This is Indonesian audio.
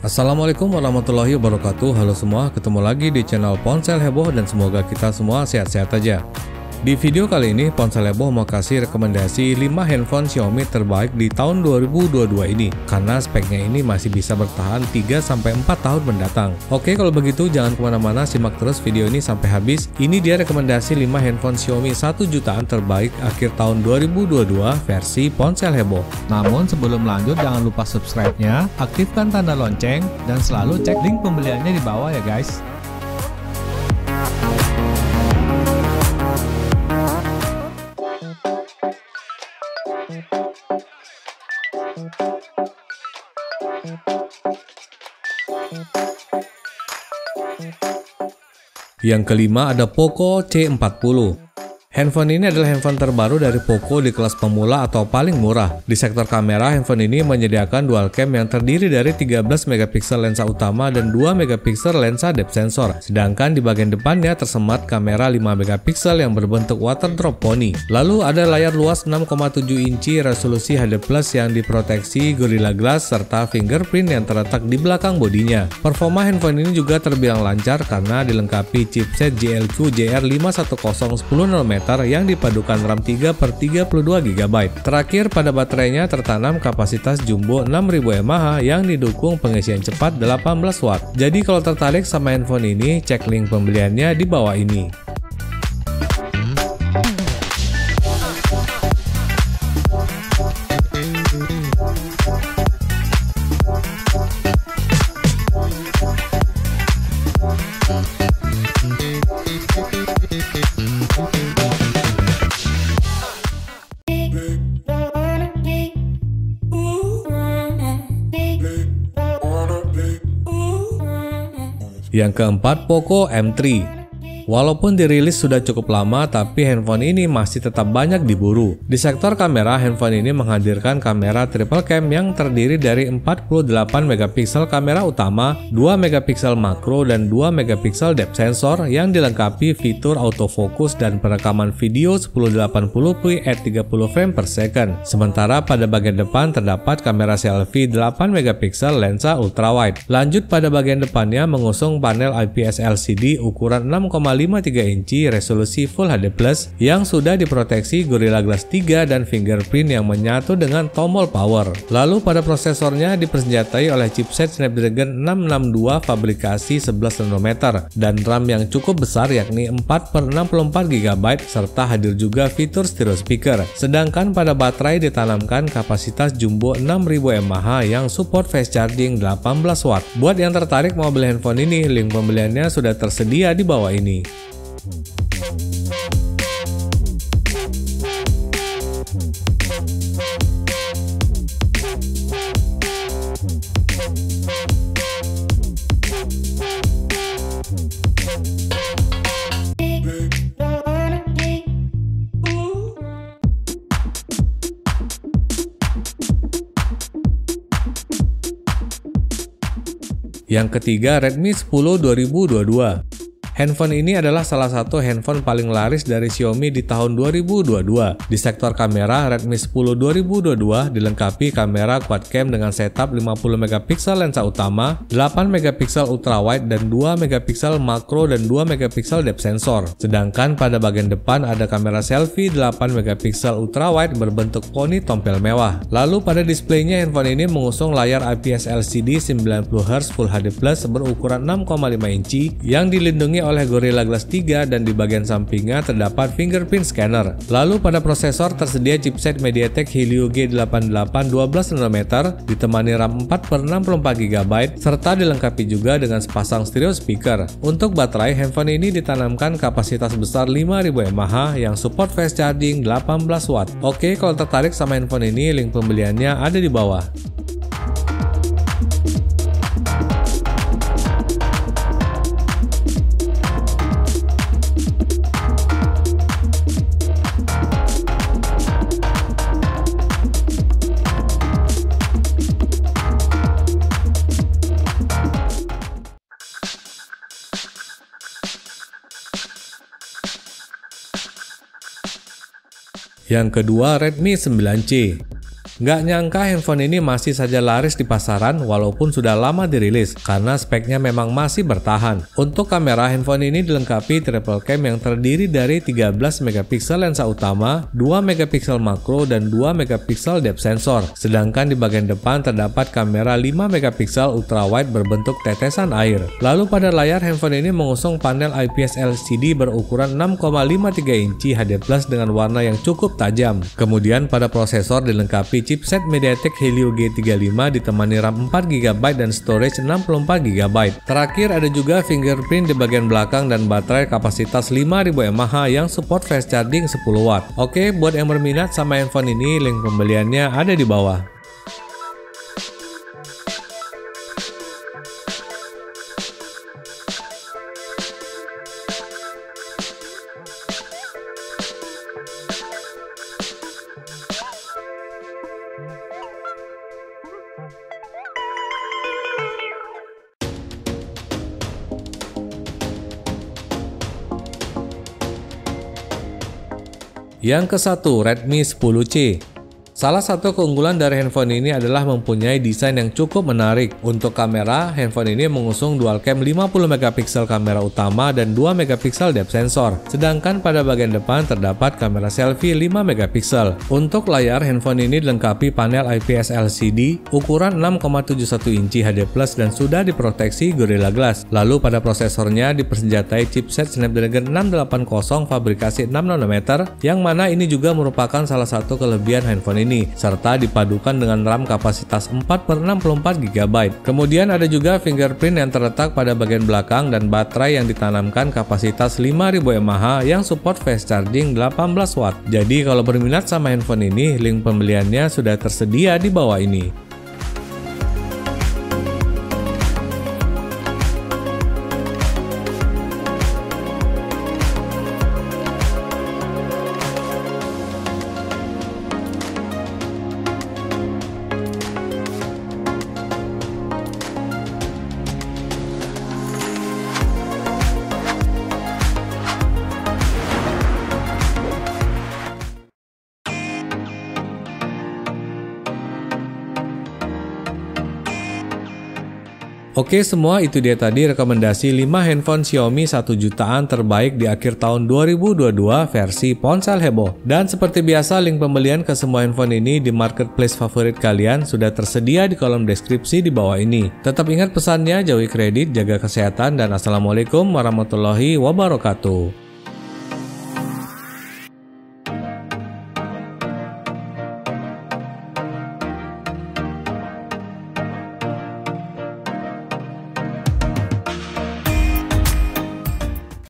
Assalamualaikum warahmatullahi wabarakatuh. Halo semua, ketemu lagi di channel Ponsel Heboh dan semoga kita semua sehat-sehat aja. Di video kali ini, Ponsel Heboh mau kasih rekomendasi 5 handphone Xiaomi terbaik di tahun 2022 ini, karena speknya ini masih bisa bertahan 3-4 tahun mendatang. Oke, kalau begitu jangan kemana-mana, simak terus video ini sampai habis. Ini dia rekomendasi 5 handphone Xiaomi 1 jutaan terbaik akhir tahun 2022 versi Ponsel Heboh. Namun sebelum lanjut, jangan lupa subscribe-nya, aktifkan tanda lonceng, dan selalu cek link pembeliannya di bawah ya guys. Yang kelima ada Poco C40. Handphone ini adalah handphone terbaru dari Poco di kelas pemula atau paling murah. Di sektor kamera, handphone ini menyediakan dual cam yang terdiri dari 13 megapiksel lensa utama dan 2 megapiksel lensa depth sensor. Sedangkan di bagian depannya tersemat kamera 5 megapiksel yang berbentuk water drop pony. Lalu ada layar luas 6,7 inci resolusi HD+ yang diproteksi Gorilla Glass serta fingerprint yang terletak di belakang bodinya. Performa handphone ini juga terbilang lancar karena dilengkapi chipset JLQ JR510 10nm yang dipadukan RAM 3/32GB. Terakhir, pada baterainya tertanam kapasitas jumbo 6000 mAh yang didukung pengisian cepat 18 watt. Jadi kalau tertarik sama handphone ini, cek link pembeliannya di bawah ini. Yang keempat, Poco M3. Walaupun dirilis sudah cukup lama, tapi handphone ini masih tetap banyak diburu. Di sektor kamera, handphone ini menghadirkan kamera triple cam yang terdiri dari 48 megapiksel kamera utama, 2 megapiksel makro, dan 2 megapiksel depth sensor yang dilengkapi fitur autofocus dan perekaman video 1080p at 30 frame per second. Sementara pada bagian depan terdapat kamera selfie 8 megapiksel lensa ultrawide. Lanjut, pada bagian depannya mengusung panel IPS LCD ukuran 6,53 inci resolusi Full HD+ yang sudah diproteksi Gorilla Glass 3 dan fingerprint yang menyatu dengan tombol power. Lalu pada prosesornya dipersenjatai oleh chipset Snapdragon 662 fabrikasi 11nm dan RAM yang cukup besar yakni 4/64GB serta hadir juga fitur stereo speaker. Sedangkan pada baterai ditanamkan kapasitas jumbo 6000 mAh yang support fast charging 18 watt. Buat yang tertarik mau beli handphone ini, link pembeliannya sudah tersedia di bawah ini. Yang ketiga, Redmi 10 2022. Handphone ini adalah salah satu handphone paling laris dari Xiaomi di tahun 2022. Di sektor kamera, Redmi 10 2022 dilengkapi kamera quad cam dengan setup 50 megapiksel lensa utama, 8 megapiksel ultrawide dan 2 megapiksel makro dan 2 megapiksel depth sensor. Sedangkan pada bagian depan ada kamera selfie 8 megapiksel ultrawide berbentuk poni tompel mewah. Lalu pada displaynya, handphone ini mengusung layar IPS LCD 90Hz Full HD+ berukuran 6,5 inci yang dilindungi oleh Gorilla Glass 3 dan di bagian sampingnya terdapat fingerprint scanner. Lalu pada prosesor tersedia chipset MediaTek Helio G88 12nm ditemani RAM 4/64GB serta dilengkapi juga dengan sepasang stereo speaker. Untuk baterai, handphone ini ditanamkan kapasitas besar 5000 mAh yang support fast charging 18 watt. Oke, kalau tertarik sama handphone ini, link pembeliannya ada di bawah. Yang kedua, Redmi 9C. Nggak nyangka handphone ini masih saja laris di pasaran walaupun sudah lama dirilis karena speknya memang masih bertahan. Untuk kamera, handphone ini dilengkapi triple cam yang terdiri dari 13 megapiksel lensa utama, 2 megapiksel makro, dan 2 megapiksel depth sensor. Sedangkan di bagian depan terdapat kamera 5 megapiksel ultrawide berbentuk tetesan air. Lalu pada layar, handphone ini mengusung panel IPS LCD berukuran 6,53 inci HD+ dengan warna yang cukup tajam. Kemudian pada prosesor dilengkapi chipset MediaTek Helio G35 ditemani RAM 4GB dan storage 64GB. Terakhir ada juga fingerprint di bagian belakang dan baterai kapasitas 5000 mAh yang support fast charging 10 watt. Oke, buat yang berminat sama handphone ini, link pembeliannya ada di bawah. Yang ke-1, Redmi 10C. Salah satu keunggulan dari handphone ini adalah mempunyai desain yang cukup menarik. Untuk kamera, handphone ini mengusung dual cam 50 megapiksel kamera utama dan 2 megapiksel depth sensor. Sedangkan pada bagian depan terdapat kamera selfie 5 megapiksel. Untuk layar, handphone ini dilengkapi panel IPS LCD ukuran 6,71 inci HD+ dan sudah diproteksi Gorilla Glass. Lalu pada prosesornya dipersenjatai chipset Snapdragon 680 fabrikasi 6 nanometer, yang mana ini juga merupakan salah satu kelebihan handphone ini, serta dipadukan dengan RAM kapasitas 4/64GB. Kemudian ada juga fingerprint yang terletak pada bagian belakang dan baterai yang ditanamkan kapasitas 5000 mAh yang support fast charging 18 watt. Jadi kalau berminat sama handphone ini, link pembeliannya sudah tersedia di bawah ini. Oke, semua itu dia tadi rekomendasi 5 handphone Xiaomi 1 jutaan terbaik di akhir tahun 2022 versi ponsel heboh. Dan seperti biasa, link pembelian ke semua handphone ini di marketplace favorit kalian sudah tersedia di kolom deskripsi di bawah ini. Tetap ingat pesannya, jauhi kredit, jaga kesehatan, dan assalamualaikum warahmatullahi wabarakatuh.